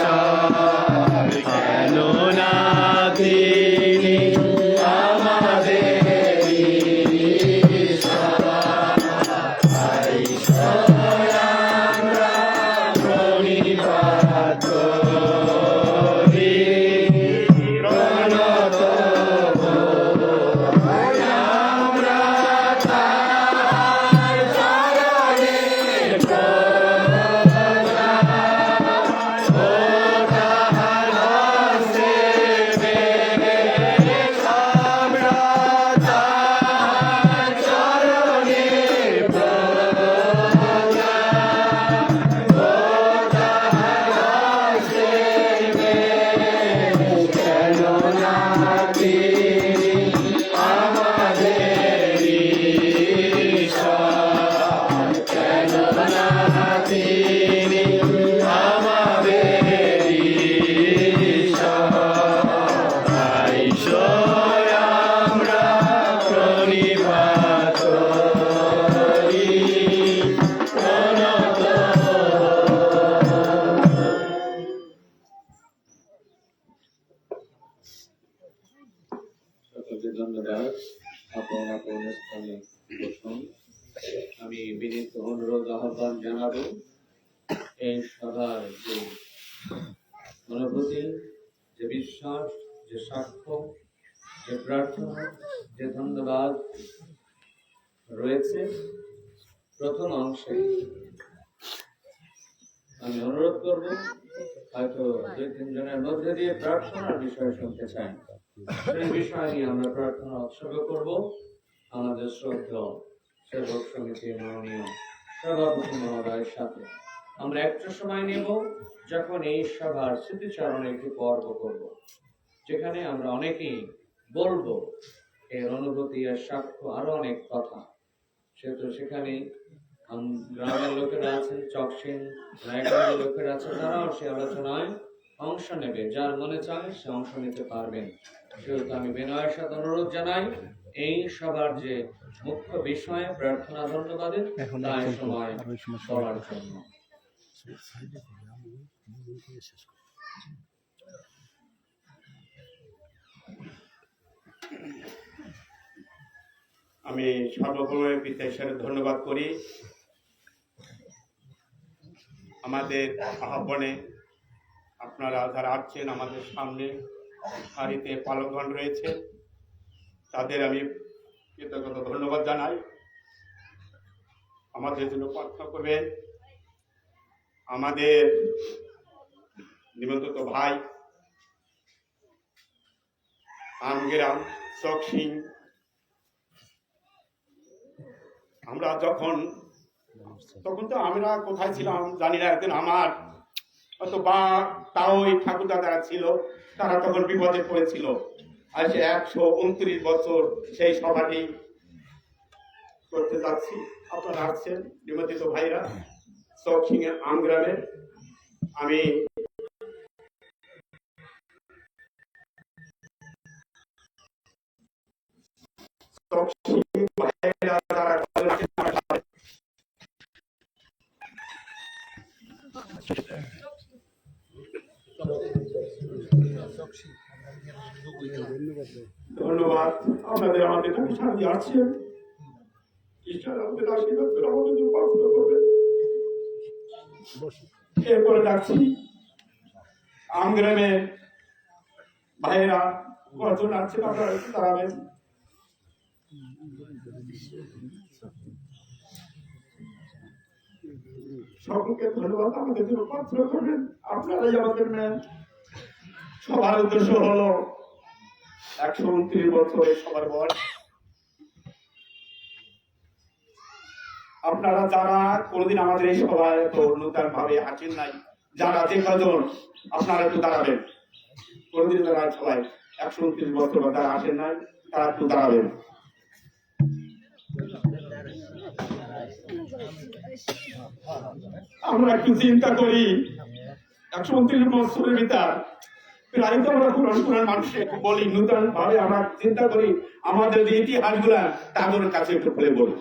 ঈশ্বর কেননা তিনি আমাদের ঈশ্বর। ঈশ্বর আমরা প্রণিপাত করি, প্রণত হই আমরা তার চরণে ধন্যবাদ। আপন আপন স্থানে বসুন। আমি বিনীত অনুরোধ আহ্বান জানাবো এই সভার যে অনুভূতি, যে বিশ্বাস, যে সাক্ষ্য, যে প্রার্থনা, যে ধন্যবাদ রয়েছে প্রথম অংশে আমি অনুরোধ করব, হয়তো দুই তিনজনের মধ্যে দিয়ে প্রার্থনার বিষয় শুনতে চাই। সেই বিষয় নিয়ে আমরা প্রার্থনা উৎসর্গ করব আমাদের শ্রদ্ধেয় সেবক সমিতির মাননীয় সভাপতি মহোদয়ের সাথে। আমরা একটা সময় নেব যখন এই সভার স্মৃতিচারণের একটি পর্ব করব, যেখানে আমরা অনেকেই বলবো এর অনুভূতি আর সাক্ষ্য আরো অনেক কথা। সেহেতু সেখানে গ্রামের লোকেরা আছেন, চকসিন রায়গঞ্জের লোকেরা আছেন, তারাও সে আলোচনায় অংশ নেবে। যার মনে চায় সে অংশ নিতে পারবেন। সেহেতু আমি বিনয়ের সাথে অনুরোধ জানাই এই সবার যে মুখ্য বিষয় প্রার্থনা ধন্যবাদের তাই সময় করার জন্য। আমি সর্বপ্রথমে পিতা ঈশ্বরের ধন্যবাদ করি আমাদের আহ্বানে আপনারা যারা আসছেন আমাদের সামনে সারিতে পালকগণ রয়েছে, তাদের আমি কৃতজ্ঞতা ধন্যবাদ জানাই। আমাদের জন্য প্রার্থনা করবেন। আমাদের নিমন্ত্রিত ভাই আমগ্রাম চকসিং, আমরা তখন তো আমরা কোথায় ছিলাম জানি না। একদিন আমার হয়তো বা তাও ওই ঠাকুর দাদারা ছিল, তারা তখন বিপদে পড়েছিল। আজ 129 বছর সেই সভাটি করতে যাচ্ছি। আপনারা আসছেন নিমন্ত্রিত ভাইরা চকসিং এর আমগ্রামে। আমি চকসিং ভাইরা যারা ধন্যবাদ আপনাদের আমাদের সাথে আছেন। ঈশ্বর আমাদের আশীর্বাদ করে আমাদের জন্য প্রার্থনা করবেন। এরপরে ডাকছি আমগ্রামে ভাইয়েরা কজন আছেন, আপনারা একটু দাঁড়াবেন। সকলকে ধন্যবাদ, আমাদের জন্য প্রার্থনা করবেন। আপনারাই আমাদের ম্যান। সবার উদ্দেশ্য হলো 129 বছরের সবার বয়স। আপনারা যারা কোনদিন আমাদের এই সভায় তো নূতন ভাবে আসেন নাই, যারা যে কজন আপনারা একটু দাঁড়াবেন। কোনদিন যারা সবাই 129 বছর যারা আসেন নাই তারা একটু দাঁড়াবেন। আমরা একটু চিন্তা করি 129 বছরের ভিতর প্রায় তো আমরা পুরান মানুষকে বলি নূতন ভাবে আমরা চিন্তা করি আমাদের যে ইতিহাস গুলা তাদের কাছে একটু খুলে বলি।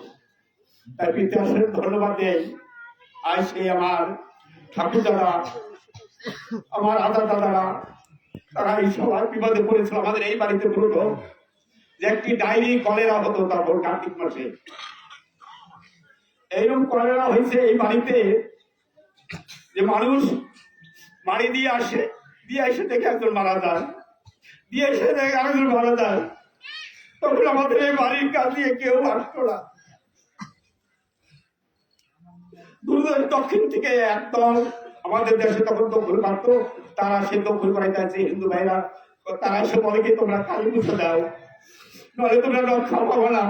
তাই ইতিহাসের ধন্যবাদ দেই। আজ সেই আমার ঠাকুর দাদা আমার আদা দাদারা তারা এই সবাই বিপদে পড়েছিল। আমাদের এই বাড়িতে বলতো যে একটি ডায়রি কলেরা হতো তারপর কার্তিক মাসে। এইরকম কলেরা হয়েছে এই বাড়িতে যে মানুষ বাড়ি দিয়ে এসে দেখে একজন মারা যায়, দিয়ে এসে দেখে আরেকজন মারা যায়। তখন আমাদের এই বাড়ির কাছ দিয়ে কেউ আসতো না। দূর দক্ষিণ থেকে একদম আমাদের দেশে তখন দখল মারতো, তারা সে দখল করাইতে আছে হিন্দু ভাইরা, তারা এসে বলে কি তোমরা কালী পুজো দাও, নলে তোমরা রক্ষা পাবো না।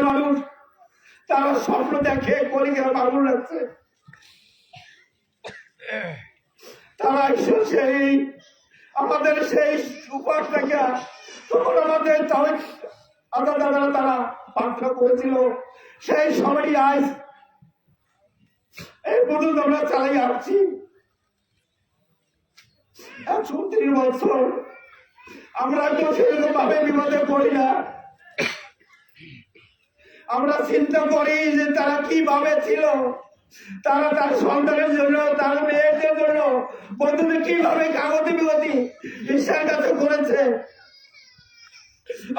মানুষ তারা স্বপ্ন দেখে কলিগের বাবুল লাগছে, তারা সেই আমাদের সেই উপাস থেকে তখন আমাদের আদা দাদারা তারা প্রার্থনা করেছিল, সেই সবাই আজ এই পর্যন্ত আমরা চালাই আসছি 130 বছর। আমরা তো সেরকম ভাবে বিপদে পড়ি না। আমরা চিন্তা করি যে তারা কিভাবে ছিল, তারা তার সন্তানের জন্য, তার মেয়েদের জন্য বন্ধুদের কিভাবে কাগজে বিগতি ঈশ্বরের কাছে করেছে।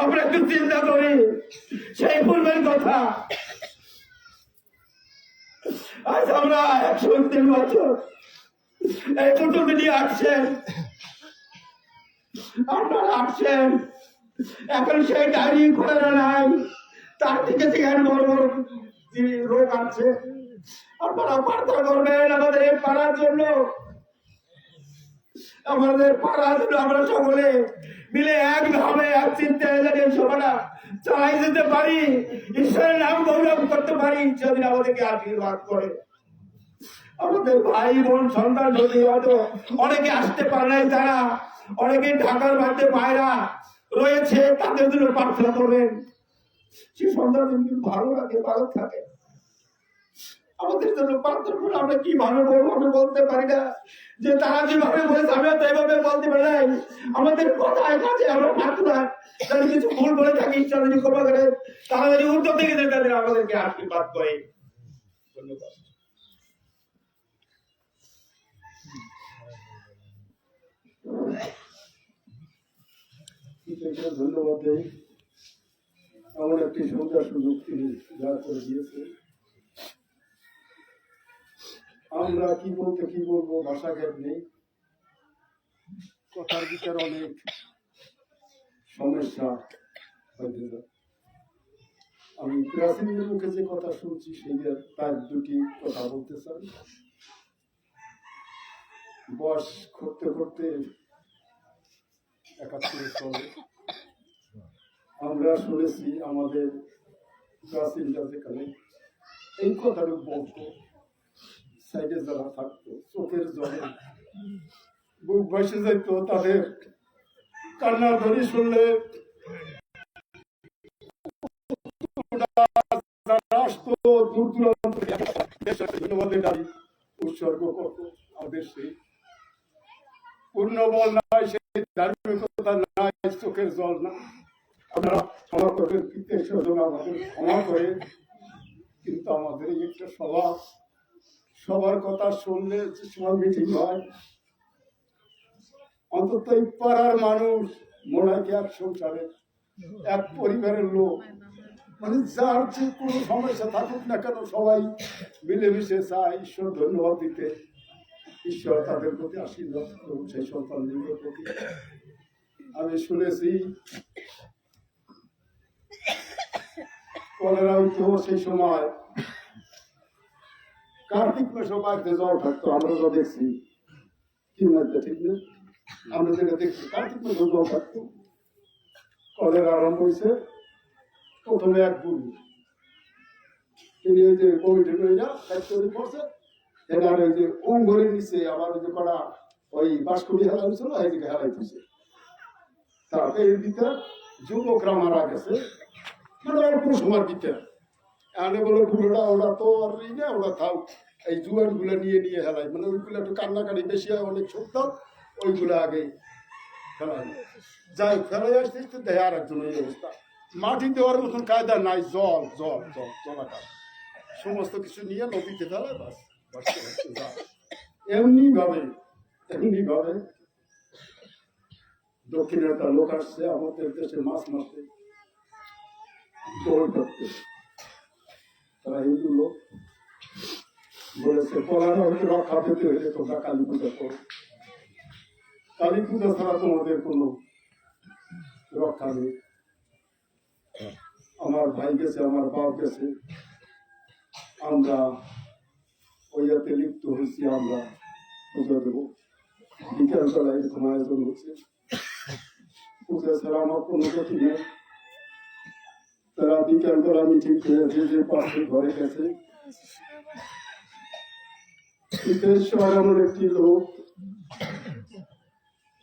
আমরা একটু চিন্তা করি সেই পূর্বের কথা। আজ আমরা 130 বছর এই পর্যন্ত নিয়ে আসছেন, আপনারা আসছেন, এখন সেই ডায়রি কলেরা নাই, তার থেকে সেখানে বড় বড় রোগ আছে। আপনারা প্রার্থনা করবেন আমাদের এই পাড়ার জন্য, আমাদের পাড়ার জন্য আমরা সকলে মিলে একভাবে এক চিন্তায় সভাটা চালাই যেতে পারি, ঈশ্বরের নাম গৌরব করতে পারি, যদি আমাদেরকে আশীর্বাদ করে। আমাদের ভাই বোন সন্তান যদি হয়তো অনেকে আসতে পারে নাই, তারা অনেকে ঢাকার বাড়িতে ভাইরা রয়েছে, তাদের জন্য প্রার্থনা করবেন। সে সন্তান যদি ভালো লাগে, ভালো থাকে, আমাদের জন্য প্রার্থনা করে। আমরা কিভাবে বলবো আমি বলতে পারি না, যে তারা যেভাবে বলেছে আমি তো এইভাবে বলতে পারি নাই। আমাদের কথায় কাছে আমরা প্রার্থনা, তারা কিছু ভুল বলে থাকি ঈশ্বর যদি ক্ষমা করে, তারা যদি উল্টো থেকে তাদের আমাদেরকে আশীর্বাদ করে। ধন্যবাদ। ধন্যবাদ দেই, এমন একটি সুন্দর সুযোগ তিনি যা করে দিয়েছে। আমরা কি বলবো ভাষা জ্ঞান নেই, কথার ভিতরে অনেক সমস্যা। আমি প্রাচীনের মুখে যে কথা শুনছি সেই তার দুটি কথা বলতে চাই। বয়স করতে করতে 71 চলে। আমরা শুনেছি আমাদের প্রাচীনটা যেখানে এই কথাটা বলতো, সাইডে যারা থাকতো চোখের জলে বুক বসে যেত, তাদের কান্না ধরি শুনলে আসতো দূর দূরান্ত ধন্যবাদের দাবি উৎসর্গ করতো। আমাদের সেই পূর্ণ বল নাই, সেই ধার্মিকতা নাই, চোখের জল না। আপনারা ক্ষমা করবেন, আমাদের ক্ষমা করে। কিন্তু আমাদের এই একটা স্বভাব, সবার কথা শুনলে যে সময় মিটিং হয়, অন্তত এই পাড়ার মানুষ মনে হয় এক সংসারে এক পরিবারের লোক, মানে যার যে কোনো সমস্যা থাকুক না কেন সবাই মিলেমিশে চায় ঈশ্বর ধন্যবাদ দিতে। ঈশ্বর তাদের প্রতি আশীর্বাদ করুন, সেই সন্তানদের প্রতি। আমি শুনেছি কলেরা হইতো সেই সময় কার্তিক মাসে বাড়িতে জল থাকতো। আমরা তো দেখছি কি মাসে, ঠিক না? আমরা যেটা দেখছি কার্তিক মাসে জল থাকতো। কলেরা আরম্ভ হয়েছে প্রথমে এক বুড়ি, তিনি ওই যে কমিটি তৈরি করছে, এবার ওই যে ঘরে নিচ্ছে, আবার ওই যে করা ওই বাসকবি হেলা হয়েছিল, এই দিকে হেলাই দিচ্ছে। তারপরে এর ভিতরে যুবকরা মারা গেছে, মানে অল্প সময়ের ভিতরে। এনে বলে বুড়োটা ওরা তো আর না, ওরা থাক এই জুয়ার গুলা নিয়ে হেলাই, মানে ওইগুলো একটু কান্নাকাটি বেশি হয়, অনেক সত্য, ওইগুলো আগে ফেলাই যাই ফেলাই আসতে আসতে দেয় আর একজন এই অবস্থা। মাটি দেওয়ার মতন কায়দা নাই, জল জল জল জলাকার সমস্ত কিছু নিয়ে নদীতে ফেলায়, বাস বাঁচতে বাঁচতে যায়। এমনি ভাবে দক্ষিণের একটা লোক আসছে আমাদের দেশে মাছ মারতে, দৌড় করতে। তারা হিন্দু লোক বলেছে পলানো রক্ষা পেতে হলে তোমরা কালী পূজা করো, কালী পূজা ছাড়া তোমাদের কোনো রক্ষা নেই। আমার ভাই গেছে, আমার বাপ গেছে, আমরা ওইয়াতে লিপ্ত হয়েছি, আমরা পূজা দেবো। বিকেল বেলা এরকম আয়োজন হচ্ছে, পূজা ছাড়া আমার কোনো গতি নেই। তারা বিকেল বেলা মিটিং খেয়েছে, যে পাশে ঘরে গেছে। সিদ্ধেশ্বর এমন একটি লোক,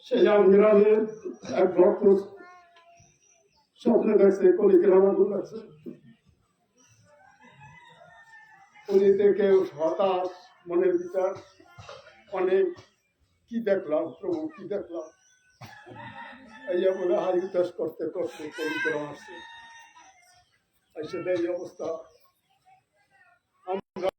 সেই গ্রামের এক ভক্ত স্বপ্নে দেখছে কলিগ্রাম আগুন লাগছে। উনি দেখে হতাশ, মনের বিচার অনেক, কি দেখলাম প্রভু, কি দেখলাম, এই বলে হারি উদাস করতে করতে কলিগ্রাম আসছে। সেটা এই অবস্থা। আমরা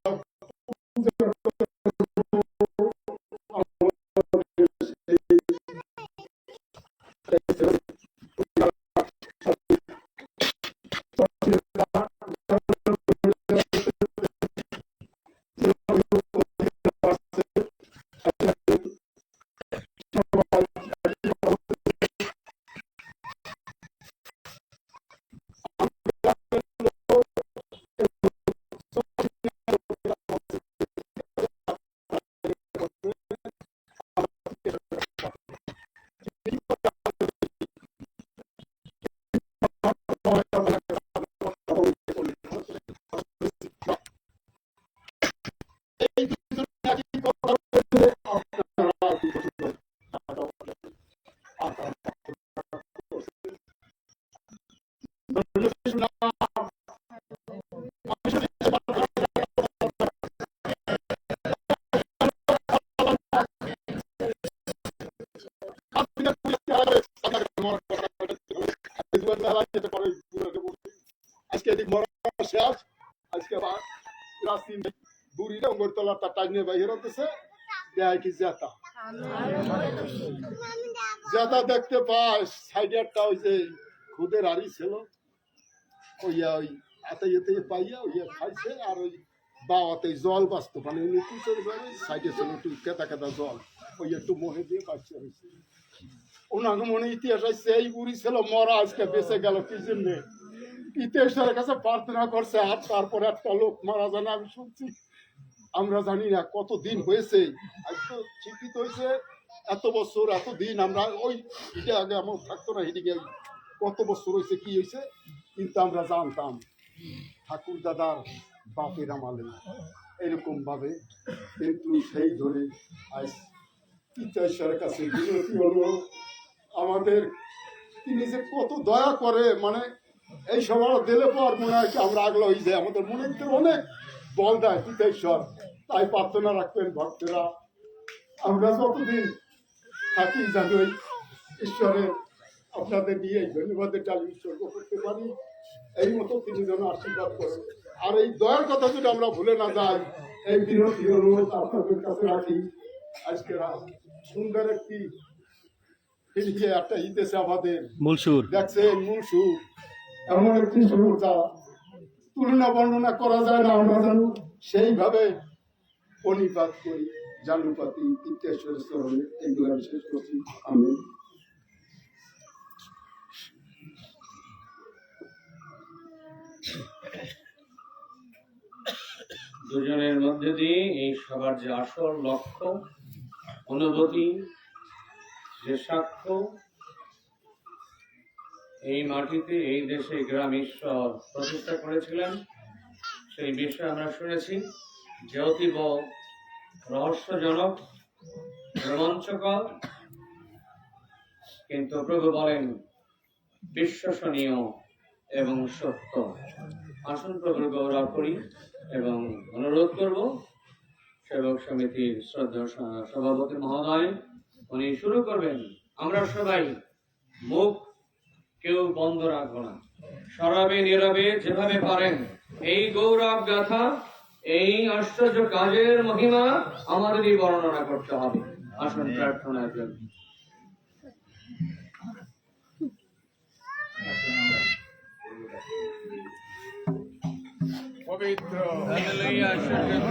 আজকে শেষ, আজকে বুড়ি অঙ্গরতলা তার টাইনে বাইরে হতেছে, দেয় কি জেতা জেতা দেখতে পাই। সাইডে একটা ওই যে খুদের আড়ি ছিল, ওইয়া ওই এতে এতে পাইয়া ওইয়া খাইছে। আর ওই বাওয়াতে জল বাঁচতো, মানে সাইডে ছিল একটু কেতা কেতা জল, ওই একটু মহে দিয়ে কাটছে হয়েছে। ওনাকে মনে ইতিহাস আসছে, এই বুড়ি ছিল মরা, আজকে বেঁচে গেল কি জন্য? ইতিহাসের কাছে প্রার্থনা করছে। আর তারপরে একটা লোক মারা জানে, আমি শুনছি, আমরা জানি না কত দিন হয়েছে। আজ তো শিক্ষিত হয়েছে এত বছর, এত দিন আমরা ওই দিকে আগে আমার থাকতো না, এদিকে কত বছর হয়েছে, কি হয়েছে, কিন্তু আমরা জানতাম ঠাকুর দাদার বাপের আমালে এরকম ভাবে। কিন্তু সেই ধরে আজ ইতিহাসের কাছে বিনতি হলো আমাদের, তিনি যে কত দয়া করে, মানে এই সবার দিলে পর মনে হয় আমরা আগলা হয়ে যাই, আমাদের মনে অনেক বল দেয় পিতেশ্বর। তাই প্রার্থনা রাখবেন ভক্তরা, আমরা যতদিন থাকি যেন ঈশ্বরের আপনাদের নিয়ে ধন্যবাদের ডাল উৎসর্গ করতে পারি, এই মতো তিনি যেন আশীর্বাদ করেন। আর এই দয়ার কথা যদি আমরা ভুলে না যাই, এই বিরতি অনুরোধ আপনাদের কাছে রাখি। আজকে সুন্দর একটি একটা ইতিহাসে আমাদের মূল সুর দেখছেন, মূল সুর এমন একটি সুর যা তুলনা বর্ণনা করা যায় না। আমরা জানো সেইভাবে পরিপাত করি, জানুপাতি ইতিহাসের স্তরে এইগুলো শেষ করছি। আমি দুজনের মধ্যে দিয়ে এই সবার যে আসল লক্ষ্য, অনুভূতি, যে সাক্ষ্য, এই মাটিতে এই দেশে গ্রাম ঈশ্বর প্রতিষ্ঠা করেছিলেন, সেই বিষয়ে আমরা শুনেছি, যে অতীব রহস্যজনক, রোমাঞ্চকর, কিন্তু প্রভু বলেন বিশ্বসনীয় এবং সত্য। আসুন প্রভুর গৌরব করি এবং অনুরোধ করব সেবক সমিতির শ্রদ্ধা সভাপতি মহোদয়, উনি শুরু করবেন আমরা সবাই মুখ কেউ বন্ধ রাখবো না, সরবে নীরবে যেভাবে পারেন এই গৌরব গাথা, এই আশ্চর্য কাজের মহিমা আমাদেরই বর্ণনা করতে হবে। আসুন প্রার্থনার জন্য। পবিত্র হালেলুয়া, আশ্চর্য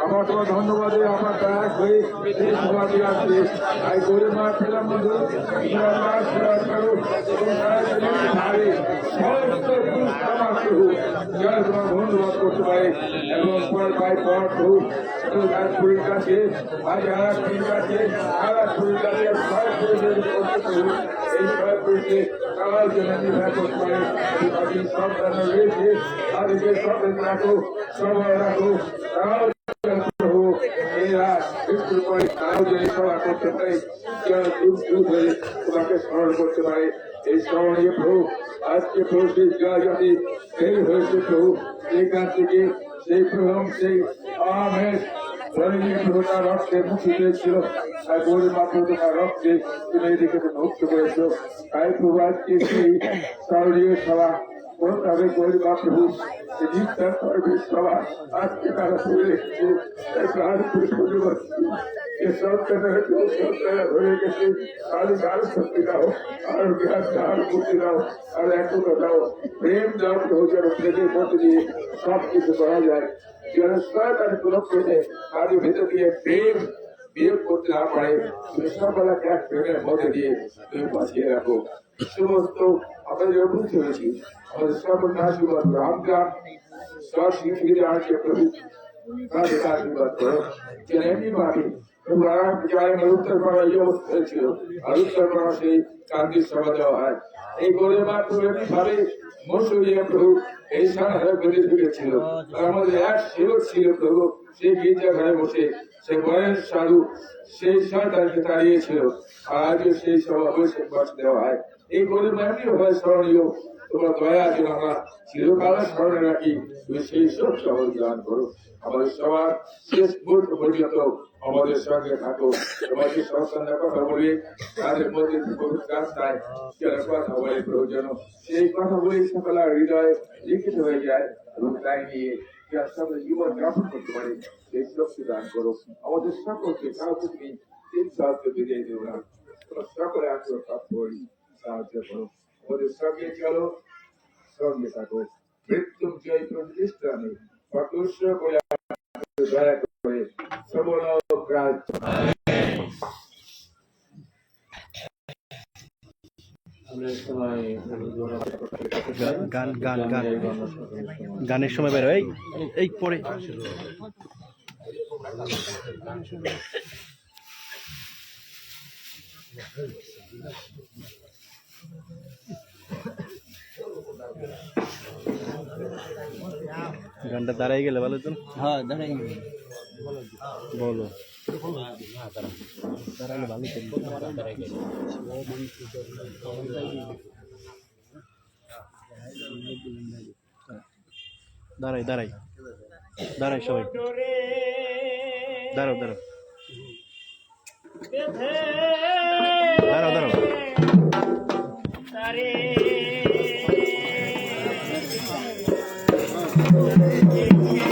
আমার তোমার ধন্যবাদে আমার দয়া হয়ে সমাধি আসবে তাই গরিব মা পেলাম বন্ধু ধন্যবাদ করতে পারে এবং পর বাই পর শরীর কাছে শরীর কাছে শরীর কাছে এই সবাই করতে তার জন্য নির্ভর করতে পারে সব ধরনের রয়েছে তাদেরকে সব রাখো সবাই রাখো তোমাকে স্মরণ করতে পারে এই স্মরণীয় প্রভু আজকে প্রভু জাতি সেই হয়েছে প্রভু এইখান থেকে সেই প্রথম সেই আমের প্রভুটা রক্তে মুক্তি পেয়েছিল আর গরিব মাত্র তোমার রক্তে তুমি এদিকে মুক্ত করেছ তাই প্রভু আজকে সেই স্মরণীয় সভা কোনভাবে গরিব প্রভু নিষ্ঠা করবে সভা আজকে তারা তুলে রেখেছে হয়ে গেছে আরো আরো শক্তি দাও আরো জ্ঞান আরো বুদ্ধি দাও আর একতা দাও প্রেম দাও প্রভুচার প্রেমের মধ্যে দিয়ে সব কিছু করা যায় যারা সরকারি লক্ষ্যে আগে ভেতর দিয়ে প্রেম বিয়োগ করতে না পারে তুমি সকলকে এক প্রেমের মধ্যে দিয়ে তুমি বাঁচিয়ে রাখো। সমস্ত আমাদের অভূত হয়েছি আমাদের সকল আশীর্বাদ করো। আমরা সব শিল্পীদের আজকে প্রভু তাদের আশীর্বাদ করো যেন এমনি ভাবে উত্তর পাড়া এই অবস্থা হয়েছিল আর উত্তর পাড়া সেই কান্তির সভা দেওয়া হয়। এই গরিব প্রভু এমনি ভাবে মসুরিয়া প্রভু এই সারা গড়ে ঢুকেছিল আমাদের এক সেবক ছিল প্রভু সেই গির্জা ঘরে বসে সে বয়স সাধু সেই সন্তানকে তাড়িয়েছিল আর আজও সেই সভা বসে বাস দেওয়া হয়। এই গরিব এমনি হয় স্মরণীয় তোমার দয়া যেন আমরা চিরকাল স্মরণে রাখি তুমি সেই সব সহজ দান করো। আমাদের সবার শেষ মুহূর্ত পর্যন্ত আমাদের সঙ্গে থাকো। তোমাকে সন্তানরা কথা বলে তাদের মধ্যে রাস্তায় যেন কথা বলে প্রয়োজন সেই কথা বলে সকলের হৃদয়ে লিখিত হয়ে যায় এবং তাই নিয়ে সকলে জীবন যাপন করতে পারে সেই শক্তি দান করো। আমাদের সকলকে কাউকে তুমি তিন সাহায্য বিদায় দেবো না সকলে আত্মীয় প্রাপ্ত করি সাহায্য করো। আমাদের সঙ্গে চলো সঙ্গে থাকো মৃত্যুঞ্জয় প্রতিষ্ঠানে প্রকৃষ্ট করে দয়া করে সবল কাজ গানের সময় বেরো এই পরে গানটা দাঁড়াই গেলে ভালো তো। হ্যাঁ দাঁড়াই বলো দাঁড়ালে ভালো দাঁড়াই দাঁড়াই দাঁড়াই সবাই দাঁড়াও দাঁড়াও দাঁড়াও দাঁড়াও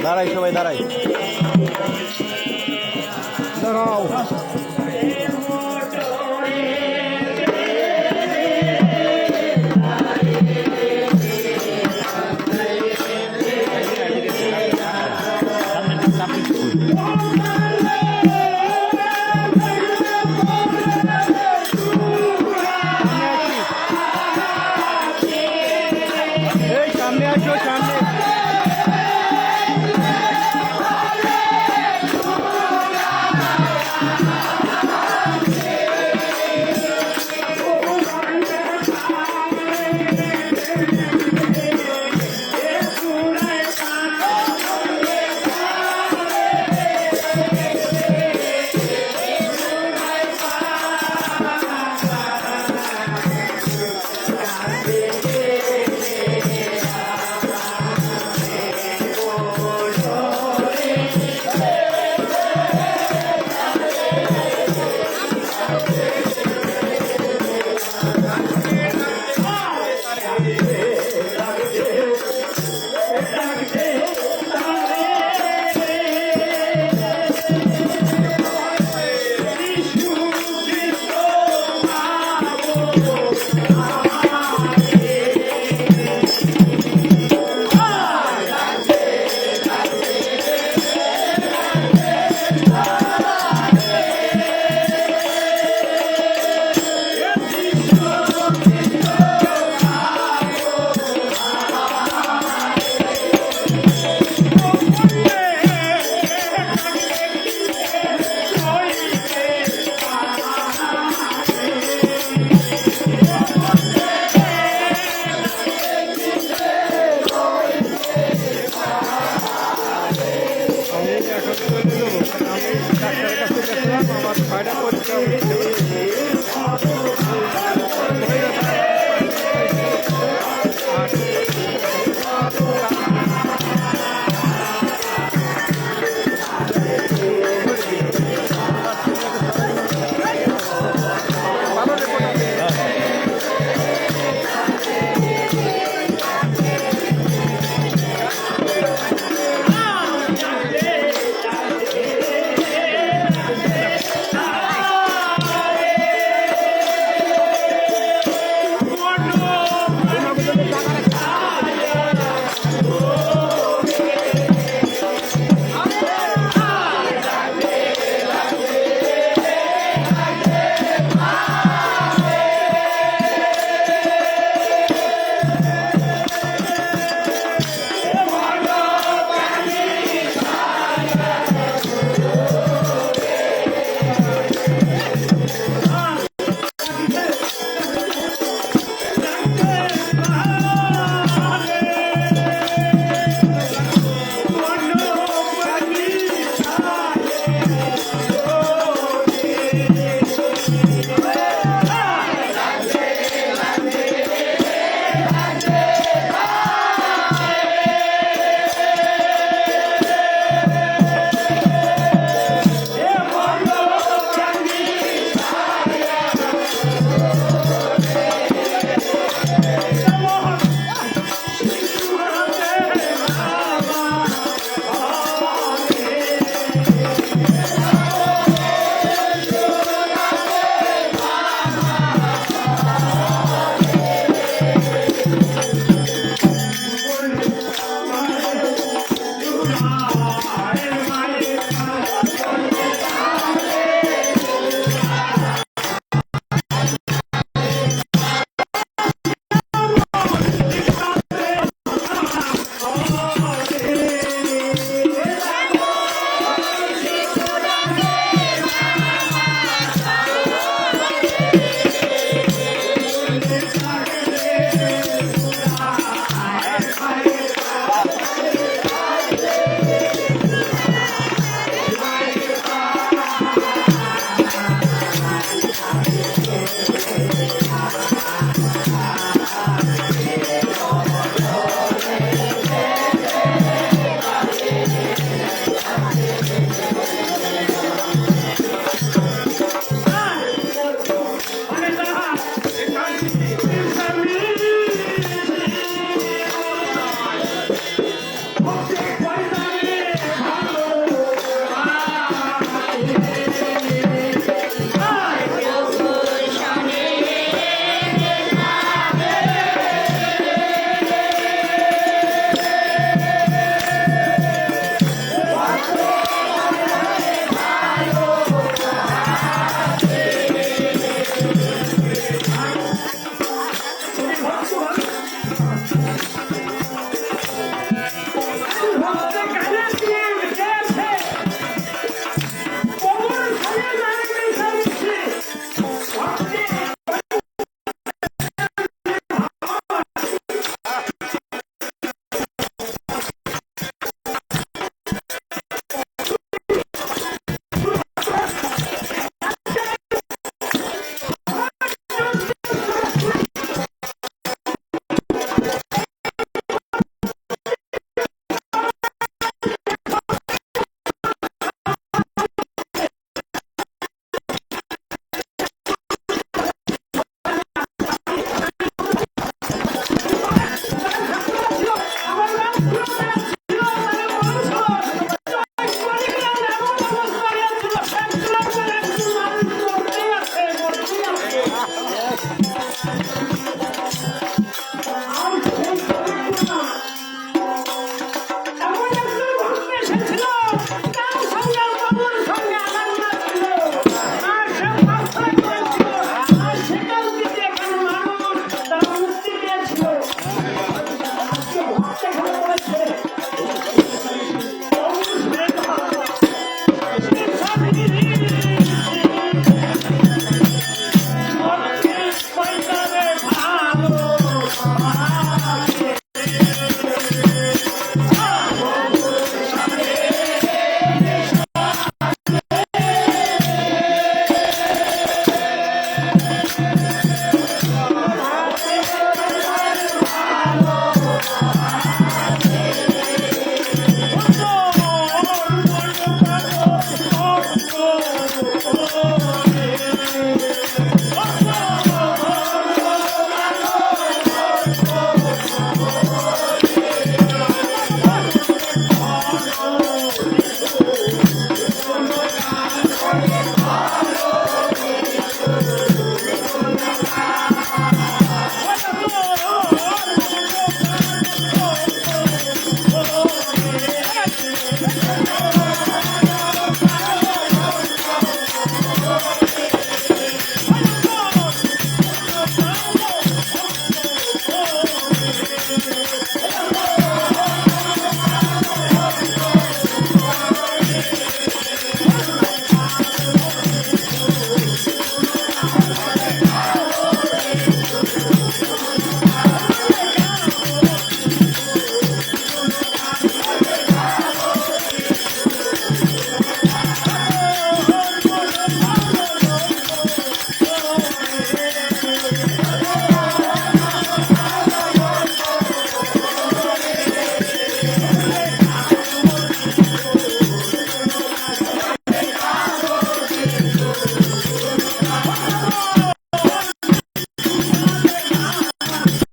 দাঁড়াই সবাই দাঁড়াই দাঁড়াও